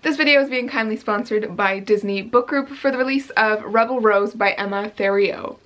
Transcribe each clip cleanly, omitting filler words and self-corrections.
This video is being kindly sponsored by Disney Book Group for the release of Rebel Rose by Emma Theriot.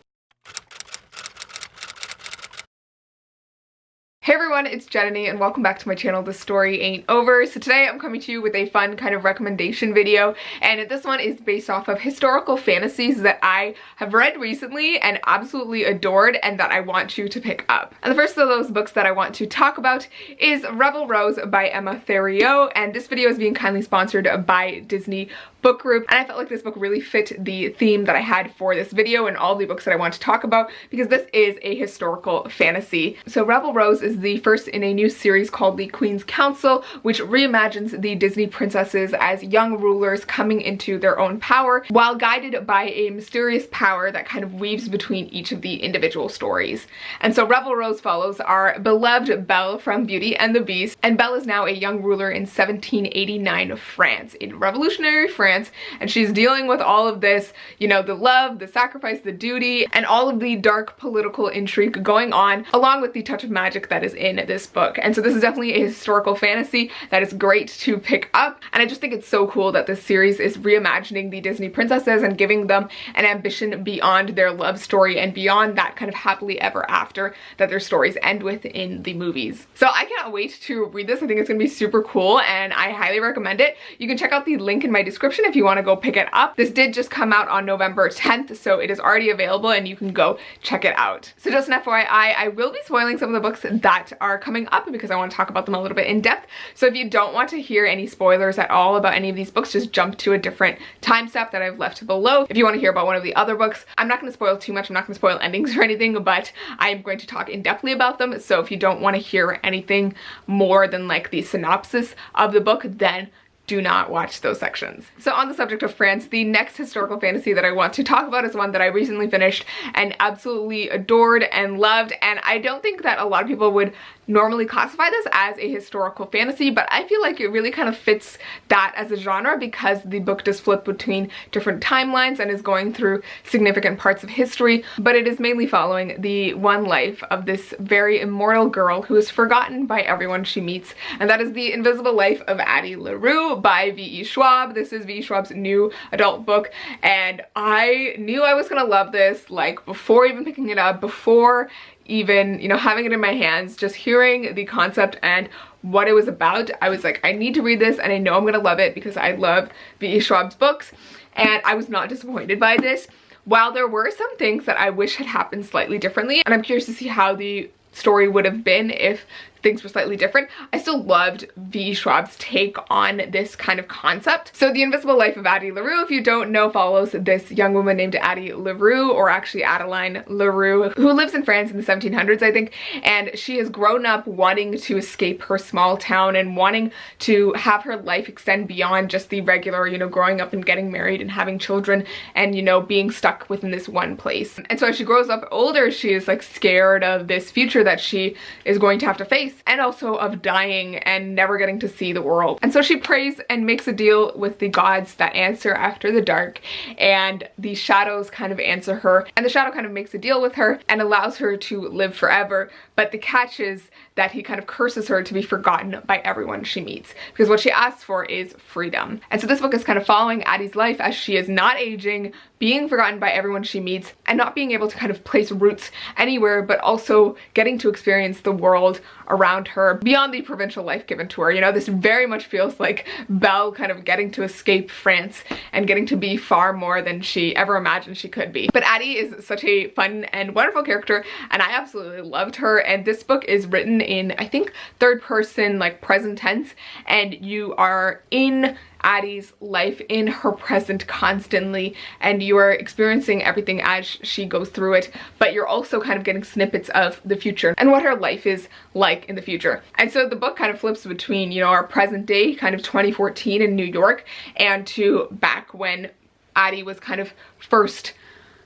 Hey everyone, it's Jananie and welcome back to my channel, The Story Ain't Over. So today I'm coming to you with a fun kind of recommendation video, and this one is based off of historical fantasies that I have read recently and absolutely adored and that I want you to pick up. And the first of those books that I want to talk about is Rebel Rose by Emma Theriot, and this video is being kindly sponsored by Disney Book Group, and I felt like this book really fit the theme that I had for this video and all the books that I want to talk about because this is a historical fantasy. So Rebel Rose is the first in a new series called The Queen's Council, which reimagines the Disney princesses as young rulers coming into their own power while guided by a mysterious power that kind of weaves between each of the individual stories. And so Rebel Rose follows our beloved Belle from Beauty and the Beast, and Belle is now a young ruler in 1789 France, in revolutionary France, and she's dealing with all of this, you know, the love, the sacrifice, the duty, and all of the dark political intrigue going on, along with the touch of magic that is in this book. And so this is definitely a historical fantasy that is great to pick up, and I just think it's so cool that this series is reimagining the Disney princesses and giving them an ambition beyond their love story and beyond that kind of happily ever after that their stories end with in the movies. So I cannot wait to read this. I think it's gonna be super cool and I highly recommend it. You can check out the link in my description if you want to go pick it up. This did just come out on November 10th, so it is already available and you can go check it out. So just an FYI, I will be spoiling some of the books that are coming up because I want to talk about them a little bit in depth. So if you don't want to hear any spoilers at all about any of these books, just jump to a different time step that I've left below. If you want to hear about one of the other books, I'm not going to spoil too much. I'm not going to spoil endings or anything, but I am going to talk in depthly about them. So if you don't want to hear anything more than like the synopsis of the book, then do not watch those sections. So on the subject of France, the next historical fantasy that I want to talk about is one that I recently finished and absolutely adored and loved, and I don't think that a lot of people would normally classify this as a historical fantasy, but I feel like it really kind of fits that as a genre because the book does flip between different timelines and is going through significant parts of history, but it is mainly following the one life of this very immortal girl who is forgotten by everyone she meets, and that is the invisible life of Addie LaRue by V.E. Schwab. This is V.E. Schwab's new adult book, and I knew I was gonna love this like before even picking it up, before even, you know, having it in my hands. Just hearing the concept and what it was about, I was like, I need to read this and I know I'm gonna love it because I love V.E. Schwab's books, and I was not disappointed by this. While there were some things that I wish had happened slightly differently, and I'm curious to see how the story would have been if things were slightly different, I still loved V.E. Schwab's take on this kind of concept. So The Invisible Life of Addie LaRue, if you don't know, follows this young woman named Addie LaRue, or actually Adeline LaRue, who lives in France in the 1700s, I think, and she has grown up wanting to escape her small town and wanting to have her life extend beyond just the regular, you know, growing up and getting married and having children and, you know, being stuck within this one place. And so as she grows up older, she is like scared of this future that she is going to have to face, and also of dying and never getting to see the world. And so she prays and makes a deal with the gods that answer after the dark, and the shadows kind of answer her, and the shadow kind of makes a deal with her and allows her to live forever. But the catch is that he kind of curses her to be forgotten by everyone she meets, because what she asks for is freedom. And so this book is kind of following Addie's life as she is not aging, being forgotten by everyone she meets, and not being able to kind of place roots anywhere, but also getting to experience the world around her beyond the provincial life given to her. You know, this very much feels like Belle kind of getting to escape France and getting to be far more than she ever imagined she could be. But Addie is such a fun and wonderful character, and I absolutely loved her. And this book is written in, I think, third person, like present tense, and you are in Addie's life, in her present constantly, and you are experiencing everything as she goes through it, but you're also kind of getting snippets of the future and what her life is like in the future. And so the book kind of flips between, you know, our present day, kind of 2014 in New York, and to back when Addie was kind of first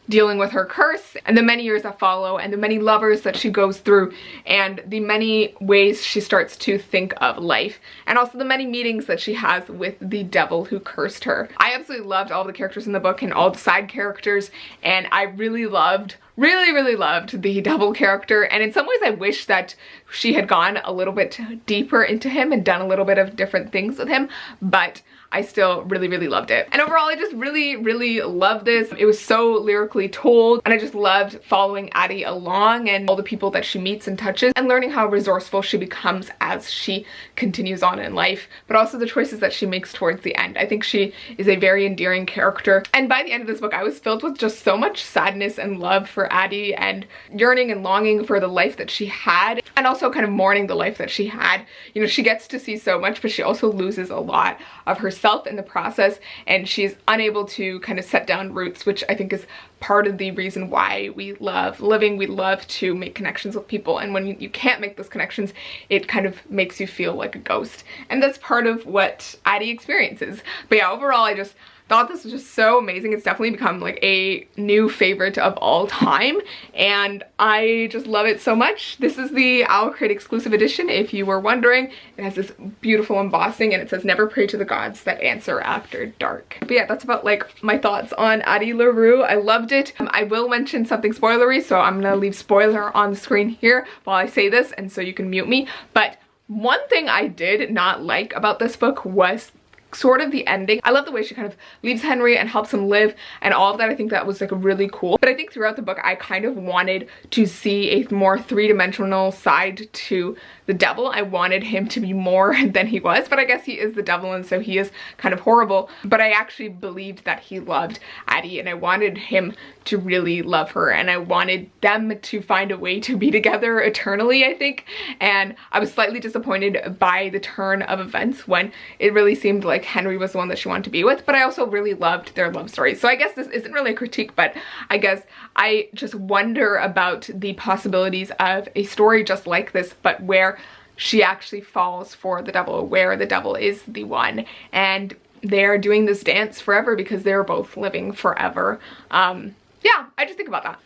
dealing with her curse, and the many years that follow, and the many lovers that she goes through, and the many ways she starts to think of life, and also the many meetings that she has with the devil who cursed her. I absolutely loved all the characters in the book and all the side characters, and I really loved the devil character, and in some ways I wish that she had gone a little bit deeper into him and done a little bit of different things with him, but I still really loved it. And overall, I just really loved this. It was so lyrically told, and I just loved following Addie along and all the people that she meets and touches, and learning how resourceful she becomes as she continues on in life, but also the choices that she makes towards the end. I think she is a very endearing character, and by the end of this book I was filled with just so much sadness and love for Addie, and yearning and longing for the life that she had, and also kind of mourning the life that she had. You know, she gets to see so much, but she also loses a lot of herself in the process, and she's unable to kind of set down roots, which I think is part of the reason why we love living. We love to make connections with people, and when you can't make those connections, it kind of makes you feel like a ghost, and that's part of what Addie experiences. But yeah, overall I just thought this was just so amazing. It's definitely become like a new favorite of all time, and I just love it so much. This is the Owl Crate exclusive edition, if you were wondering. It has this beautiful embossing, and it says, "Never pray to the gods that answer after dark." But yeah, that's about like my thoughts on Addie LaRue. I loved it. I will mention something spoilery, so I'm gonna leave spoiler on the screen here while I say this, and so you can mute me. But one thing I did not like about this book was sort of the ending. I love the way she kind of leaves Henry and helps him live and all of that. I think that was like really cool. But I think throughout the book I kind of wanted to see a more three-dimensional side to the devil. I wanted him to be more than he was, but I guess he is the devil, and so he is kind of horrible. But I actually believed that he loved Addie, and I wanted him to really love her, and I wanted them to find a way to be together eternally, I think. And I was slightly disappointed by the turn of events when it really seemed like Henry was the one that she wanted to be with, but I also really loved their love story. So I guess this isn't really a critique, but I guess I just wonder about the possibilities of a story just like this, but where she actually falls for the devil, where the devil is the one, and they're doing this dance forever because they're both living forever. Yeah, I just think about that.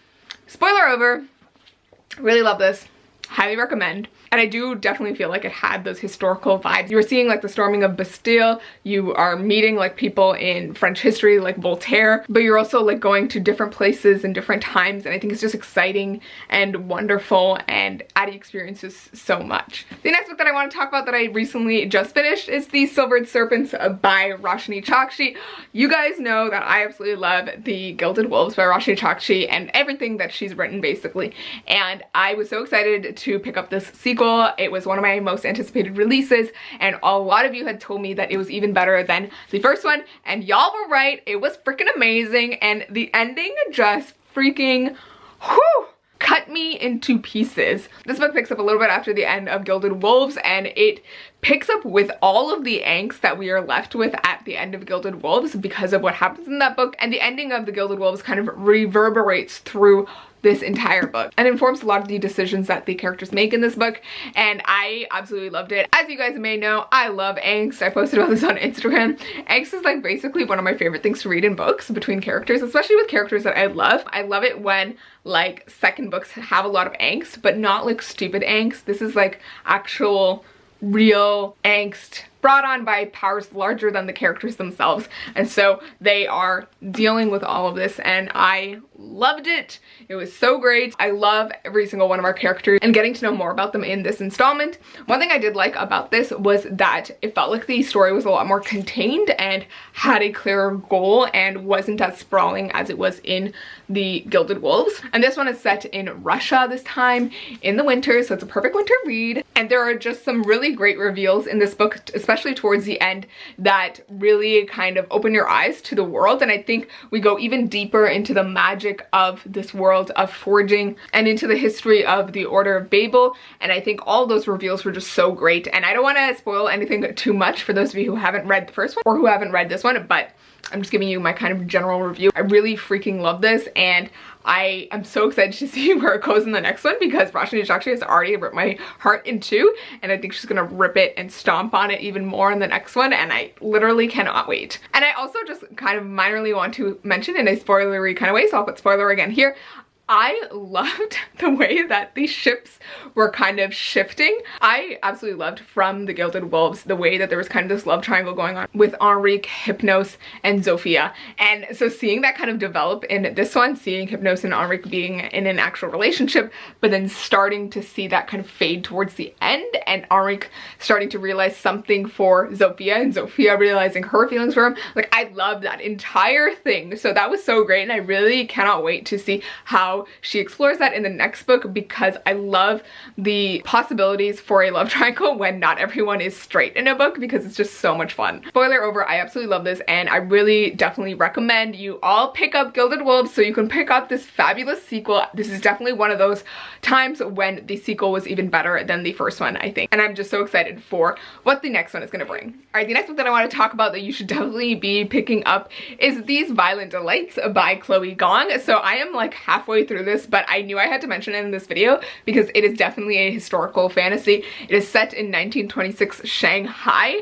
Spoiler over. Really love this. Highly recommend. And I do definitely feel like it had those historical vibes. You were seeing like the storming of Bastille, you are meeting like people in French history like Voltaire, but you're also like going to different places and different times, and I think it's just exciting and wonderful, and Addie experiences so much. The next book that I want to talk about that I recently just finished is The Silvered Serpents by Roshani Chokshi. You guys know that I absolutely love The Gilded Wolves by Roshani Chokshi and everything that she's written basically, and I was so excited to pick up this sequel. It was one of my most anticipated releases, and a lot of you had told me that it was even better than the first one, and y'all were right. It was freaking amazing, and the ending just freaking cut me into pieces. This book picks up a little bit after the end of Gilded Wolves, and it picks up with all of the angst that we are left with at the end of Gilded Wolves because of what happens in that book, and the ending of the Gilded Wolves kind of reverberates through this entire book and informs a lot of the decisions that the characters make in this book, and I absolutely loved it. As you guys may know, I love angst. I posted about this on Instagram. Angst is like basically one of my favorite things to read in books between characters, especially with characters that I love. I love it when like second books have a lot of angst, but not like stupid angst. This is like actual real angst brought on by powers larger than the characters themselves, and so they are dealing with all of this, and I loved it. It was so great. I love every single one of our characters and getting to know more about them in this installment. One thing I did like about this was that it felt like the story was a lot more contained and had a clearer goal and wasn't as sprawling as it was in the Gilded Wolves. And this one is set in Russia this time in the winter, so it's a perfect winter read, and there are just some really great reveals in this book, especially towards the end, that really kind of open your eyes to the world, and I think we go even deeper into the magic of this world of forging and into the history of the Order of Babel, and I think all those reveals were just so great. And I don't want to spoil anything too much for those of you who haven't read the first one or who haven't read this one, but I'm just giving you my kind of general review. I really freaking love this, and I am so excited to see where it goes in the next one because Roshani Chokshi has already ripped my heart in two, and I think she's gonna rip it and stomp on it even more in the next one, and I literally cannot wait. And I also just kind of minorly want to mention in a spoilery kind of way, so I'll put spoiler again here, I loved the way that these ships were kind of shifting. I absolutely loved from the Gilded Wolves the way that there was kind of this love triangle going on with Enrique, Hypnos, and Zofia. And so seeing that kind of develop in this one, seeing Hypnos and Enrique being in an actual relationship, but then starting to see that kind of fade towards the end, and Enrique starting to realize something for Zofia, and Zofia realizing her feelings for him. Like, I love that entire thing. So that was so great, and I really cannot wait to see how she explores that in the next book, because I love the possibilities for a love triangle when not everyone is straight in a book, because it's just so much fun. Spoiler over, I absolutely love this, and I really definitely recommend you all pick up Gilded Wolves so you can pick up this fabulous sequel. This is definitely one of those times when the sequel was even better than the first one, I think. And I'm just so excited for what the next one is gonna bring. All right, the next book that I want to talk about that you should definitely be picking up is These Violent Delights by Chloe Gong. So I am like halfway through this, but I knew I had to mention it in this video because it is definitely a historical fantasy. It is set in 1926 Shanghai,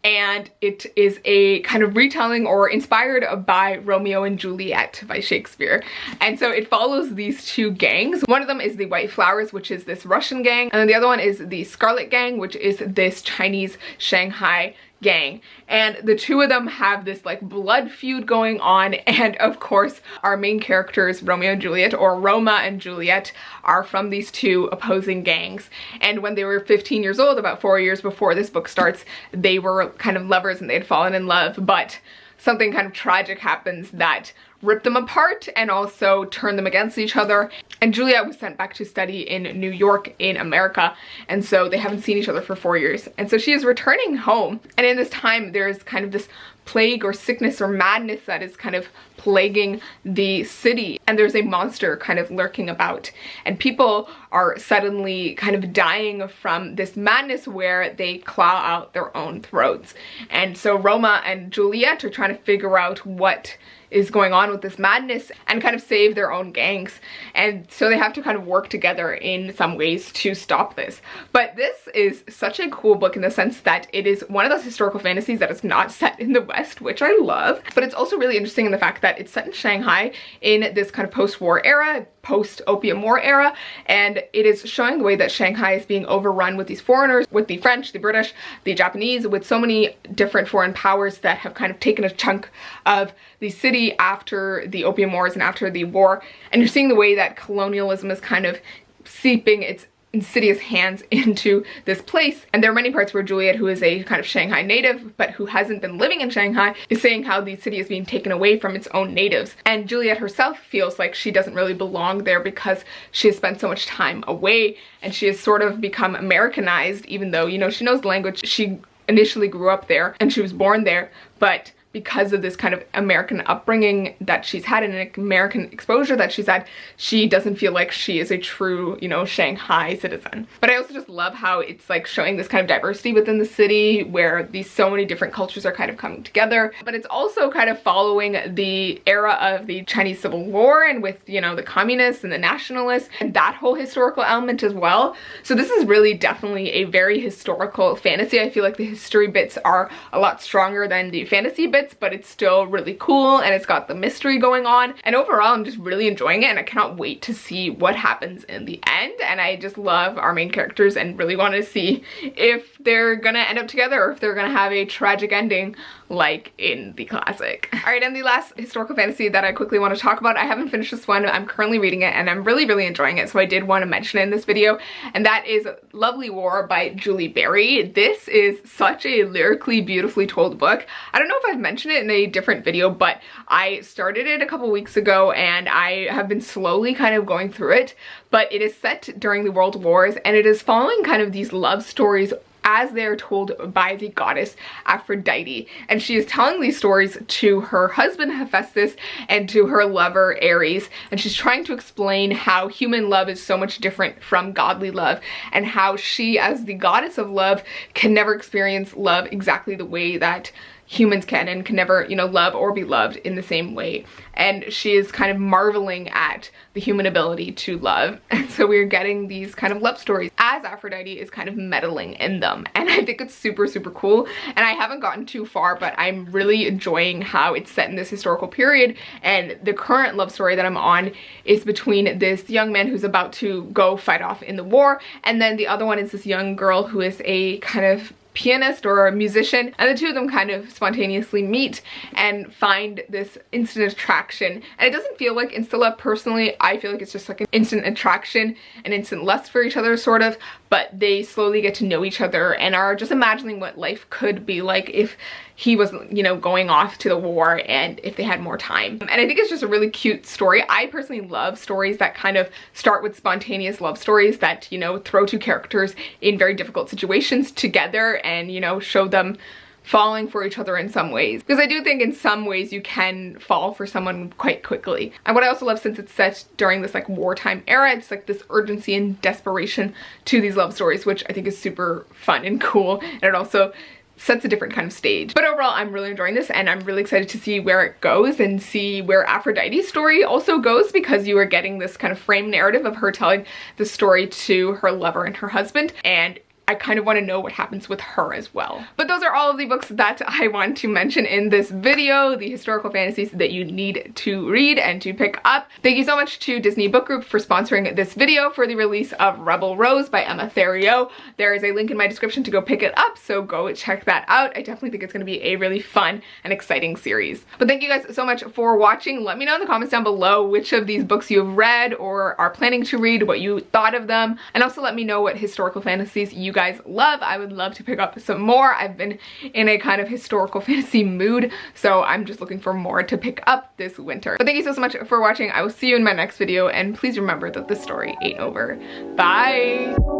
and it is a kind of retelling or inspired by Romeo and Juliet by Shakespeare. And so it follows these two gangs. One of them is the White Flowers, which is this Russian gang, and then the other one is the Scarlet Gang, which is this Chinese Shanghai gang. And the two of them have this like blood feud going on, and of course our main characters, Romeo and Juliet, or Roma and Juliet, are from these two opposing gangs. And when they were 15 years old, about 4 years before this book starts, they were kind of lovers and they had fallen in love, but something kind of tragic happens that ripped them apart and also turned them against each other. And Juliet was sent back to study in New York in America, and so they haven't seen each other for 4 years. And so she is returning home, and in this time there's kind of this plague or sickness or madness that is kind of plaguing the city, and there's a monster kind of lurking about, and people are suddenly kind of dying from this madness where they claw out their own throats. And so Roma and Juliet are trying to figure out what is going on with this madness and kind of save their own gangs, and so they have to kind of work together in some ways to stop this. But this is such a cool book in the sense that it is one of those historical fantasies that is not set in the West, which I love, but it's also really interesting in the fact that it's set in Shanghai in this kind of post-war era, post-Opium War era, and it is showing the way that Shanghai is being overrun with these foreigners, with the French, the British, the Japanese, with so many different foreign powers that have kind of taken a chunk of the city after the Opium Wars and after the war. And you're seeing the way that colonialism is kind of seeping its insidious hands into this place. And there are many parts where Juliet, who is a kind of Shanghai native but who hasn't been living in Shanghai, is saying how the city is being taken away from its own natives. And Juliet herself feels like she doesn't really belong there because she has spent so much time away, and she has sort of become Americanized, even though, you know, she knows the language. She initially grew up there and she was born there, but because of this kind of American upbringing that she's had and an American exposure that she's had, she doesn't feel like she is a true, you know, Shanghai citizen. But I also just love how it's like showing this kind of diversity within the city where these so many different cultures are kind of coming together. But it's also kind of following the era of the Chinese Civil War, and with, you know, the communists and the nationalists and that whole historical element as well. So this is really definitely a very historical fantasy. I feel like the history bits are a lot stronger than the fantasy bits, but it's still really cool, and it's got the mystery going on, and overall I'm just really enjoying it, and I cannot wait to see what happens in the end. And I just love our main characters and really want to see if they're gonna end up together or if they're gonna have a tragic ending like in the classic. All right, and the last historical fantasy that I quickly want to talk about, I haven't finished this one, I'm currently reading it and I'm really enjoying it, so I did want to mention it in this video, and that is Lovely War by Julie Berry. This is such a lyrically beautifully told book. I don't know if I've mentioned it in a different video, but I started it a couple weeks ago and I have been slowly kind of going through it. But it is set during the World Wars, and it is following kind of these love stories as they're told by the goddess Aphrodite. And she is telling these stories to her husband Hephaestus and to her lover Ares, and she's trying to explain how human love is so much different from godly love, and how she, as the goddess of love, can never experience love exactly the way that humans can, and can never, you know, love or be loved in the same way. And she is kind of marveling at the human ability to love. And so we're getting these kind of love stories as Aphrodite is kind of meddling in them. And I think it's super, super cool. And I haven't gotten too far, but I'm really enjoying how it's set in this historical period. And the current love story that I'm on is between this young man who's about to go fight off in the war, and then the other one is this young girl who is a kind of pianist or a musician, and the two of them kind of spontaneously meet and find this instant attraction. And it doesn't feel like insta love personally. I feel like it's just like an instant attraction, an instant lust for each other sort of, but they slowly get to know each other and are just imagining what life could be like if he was, you know, going off to the war and if they had more time. And I think it's just a really cute story. I personally love stories that kind of start with spontaneous love stories that, you know, throw two characters in very difficult situations together and, you know, show them falling for each other in some ways. Because I do think in some ways you can fall for someone quite quickly. And what I also love, since it's set during this like wartime era, it's like this urgency and desperation to these love stories, which I think is super fun and cool. And it also sets a different kind of stage. But overall, I'm really enjoying this, and I'm really excited to see where it goes and see where Aphrodite's story also goes, because you are getting this kind of frame narrative of her telling the story to her lover and her husband, and I kind of want to know what happens with her as well. But those are all of the books that I want to mention in this video, the historical fantasies that you need to read and to pick up. Thank you so much to Disney Book Group for sponsoring this video for the release of Rebel Rose by Emma Theriot. There is a link in my description to go pick it up, so go check that out. I definitely think it's going to be a really fun and exciting series. But thank you guys so much for watching. Let me know in the comments down below which of these books you've read or are planning to read, what you thought of them, and also let me know what historical fantasies you guys love. I would love to pick up some more. I've been in a kind of historical fantasy mood, so I'm just looking for more to pick up this winter. But thank you so much for watching. I will see you in my next video, and please remember that the story ain't over. Bye!